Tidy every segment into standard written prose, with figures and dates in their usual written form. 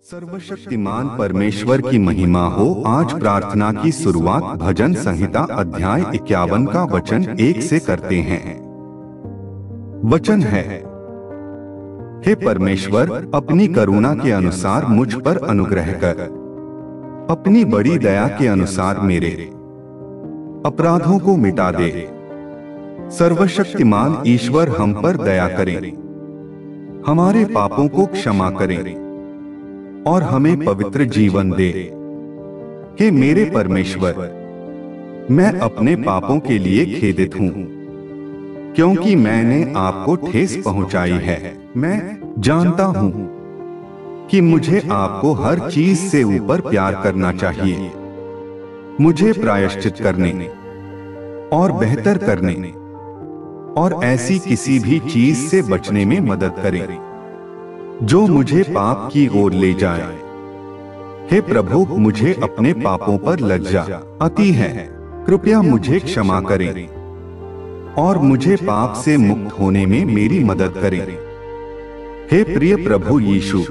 सर्वशक्तिमान परमेश्वर की महिमा हो। आज प्रार्थना की शुरुआत भजन संहिता अध्याय 51 का वचन 1 से करते हैं। वचन है, हे परमेश्वर, अपनी करुणा के अनुसार मुझ पर अनुग्रह कर, अपनी बड़ी दया के अनुसार मेरे अपराधों को मिटा दे। सर्वशक्तिमान ईश्वर हम पर दया करें, हमारे पापों को क्षमा करें और हमें पवित्र जीवन दे। हे मेरे परमेश्वर, मैं अपने पापों के लिए खेदित हूँ, क्योंकि मैंने आपको ठेस पहुंचाई है। मैं जानता हूँ कि मुझे आपको हर चीज से ऊपर प्यार करना चाहिए। मुझे प्रायश्चित करने और बेहतर करने और ऐसी किसी भी चीज से बचने में मदद करें जो मुझे पाप की ओर ले जाए। हे प्रभु, मुझे अपने पापों पर लज्जा आती है, कृपया मुझे क्षमा करें और मुझे पाप से मुक्त होने में मेरी मदद करें। हे प्रिय प्रभु यीशु,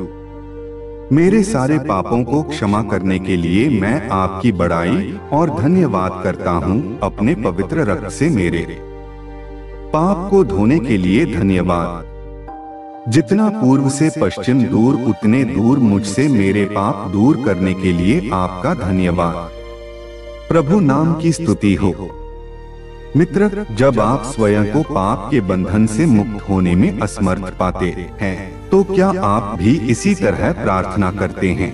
मेरे सारे पापों को क्षमा करने के लिए मैं आपकी बड़ाई और धन्यवाद करता हूँ। अपने पवित्र रक्त से मेरे पाप को धोने के लिए धन्यवाद। जितना पूर्व से पश्चिम दूर, उतने दूर मुझसे मेरे पाप दूर करने के लिए आपका धन्यवाद। प्रभु नाम की स्तुति हो। मित्र, जब आप स्वयं को पाप के बंधन से मुक्त होने में असमर्थ पाते हैं, तो क्या आप भी इसी तरह प्रार्थना करते हैं?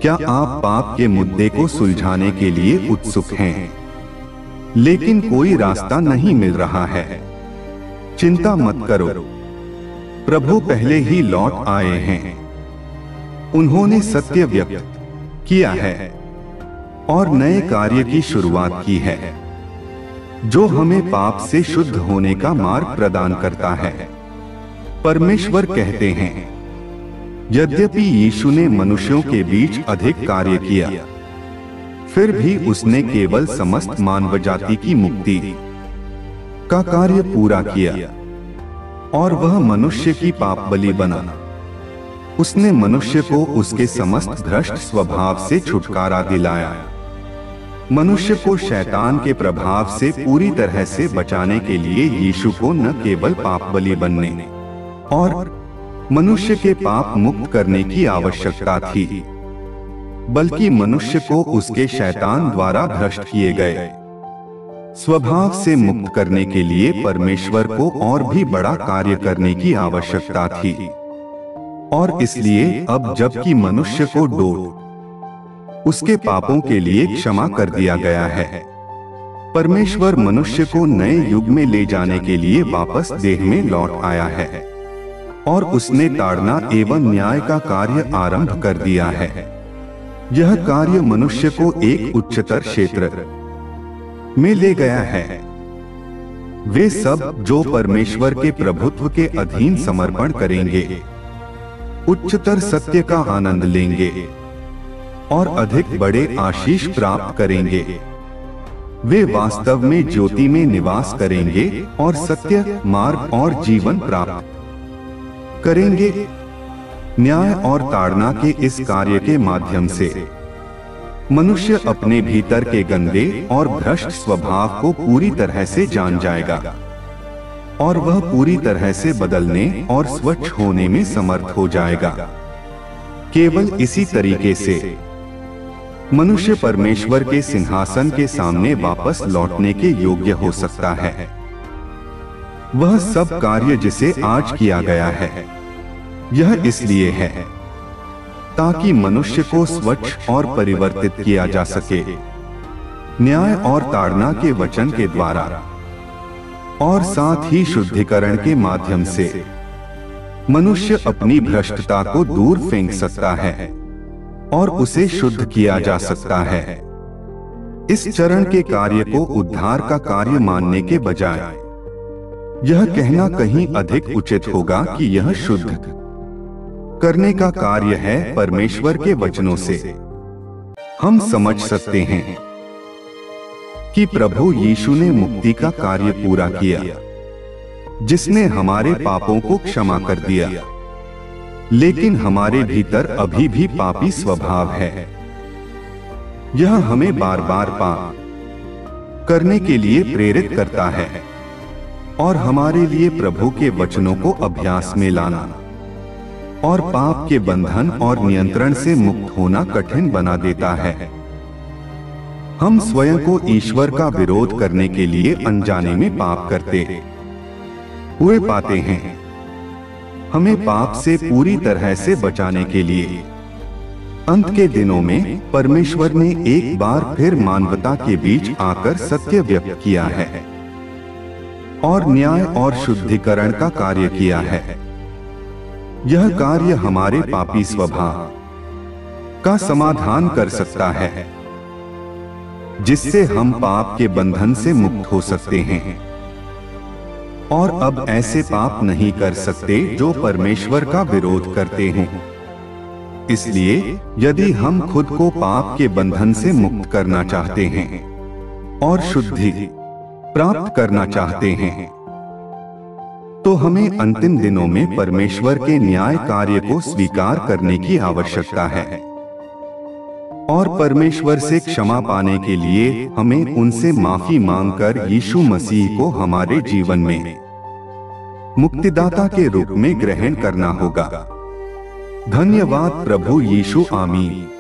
क्या आप पाप के मुद्दे को सुलझाने के लिए उत्सुक हैं, लेकिन कोई रास्ता नहीं मिल रहा है? चिंता मत करो, प्रभु पहले ही लौट आए हैं। उन्होंने सत्य व्यक्त किया है और नए कार्य की शुरुआत की है, जो हमें पाप से शुद्ध होने का मार्ग प्रदान करता है। परमेश्वर कहते हैं, यद्यपि यीशु ने मनुष्यों के बीच अधिक कार्य किया, फिर भी उसने केवल समस्त मानव जाति की मुक्ति का कार्य पूरा किया और वह मनुष्य की पाप बलि बना। उसने मनुष्य को उसके समस्त भ्रष्ट स्वभाव से छुटकारा दिलाया। मनुष्य को शैतान के प्रभाव से पूरी तरह से बचाने के लिए यीशु को न केवल पाप बलि बनने और मनुष्य के पाप मुक्त करने की आवश्यकता थी, बल्कि मनुष्य को उसके शैतान द्वारा भ्रष्ट किए गए स्वभाव से मुक्त करने के लिए परमेश्वर को और भी बड़ा कार्य करने की आवश्यकता थी। और इसलिए अब जबकि मनुष्य को डोट उसके पापों के लिए क्षमा कर दिया गया है, परमेश्वर मनुष्य को नए युग में ले जाने के लिए वापस देह में लौट आया है और उसने ताड़ना एवं न्याय का कार्य आरंभ कर दिया है। यह कार्य मनुष्य को एक उच्चतर क्षेत्र में ले गया है। वे सब जो परमेश्वर के प्रभुत्व के अधीन समर्पण करेंगे, उच्चतर सत्य का आनंद लेंगे और अधिक बड़े आशीष प्राप्त करेंगे। वे वास्तव में ज्योति में निवास करेंगे और सत्य, मार्ग और जीवन प्राप्त करेंगे। न्याय और ताड़ना के इस कार्य के माध्यम से मनुष्य अपने भीतर के गंदे और भ्रष्ट स्वभाव को पूरी तरह से जान जाएगा और वह पूरी तरह से बदलने और स्वच्छ होने में समर्थ हो जाएगा। केवल इसी तरीके से मनुष्य परमेश्वर के सिंहासन के सामने वापस लौटने के योग्य हो सकता है। वह सब कार्य जिसे आज किया गया है, यह इसलिए है ताकि मनुष्य को स्वच्छ और परिवर्तित किया जा सके, न्याय और ताड़ना के वचन के द्वारा और साथ ही शुद्धिकरण के माध्यम से मनुष्य अपनी भ्रष्टता को दूर फेंक सकता है और उसे शुद्ध किया जा सकता है। इस चरण के कार्य को उद्धार का कार्य मानने के बजाय यह कहना कहीं अधिक उचित होगा कि यह शुद्ध करने का कार्य है। परमेश्वर के वचनों से हम समझ सकते हैं कि प्रभु यीशु ने मुक्ति का कार्य पूरा किया, जिसने हमारे पापों को क्षमा कर दिया लेकिन हमारे भीतर अभी भी पापी स्वभाव है। यह हमें बार बार पाप करने के लिए प्रेरित करता है और हमारे लिए प्रभु के वचनों को अभ्यास में लाना और पाप के बंधन और नियंत्रण से मुक्त होना कठिन बना देता है। हम स्वयं को ईश्वर का विरोध करने के लिए अनजाने में पाप करते हुए पाते हैं। हमें पाप से पूरी तरह से बचाने के लिए अंत के दिनों में परमेश्वर ने एक बार फिर मानवता के बीच आकर सत्य व्यक्त किया है और न्याय और शुद्धिकरण का कार्य किया है। यह कार्य हमारे पापी स्वभाव का समाधान कर सकता है, जिससे हम पाप के बंधन से मुक्त हो सकते हैं और अब ऐसे पाप नहीं कर सकते जो परमेश्वर का विरोध करते हैं। इसलिए यदि हम खुद को पाप के बंधन से मुक्त करना चाहते हैं और शुद्धि प्राप्त करना चाहते हैं, तो हमें अंतिम दिनों में परमेश्वर के न्याय कार्य को स्वीकार करने की आवश्यकता है और परमेश्वर से क्षमा पाने के लिए हमें उनसे माफी मांगकर यीशु मसीह को हमारे जीवन में मुक्तिदाता के रूप में ग्रहण करना होगा। धन्यवाद प्रभु यीशु। आमीन।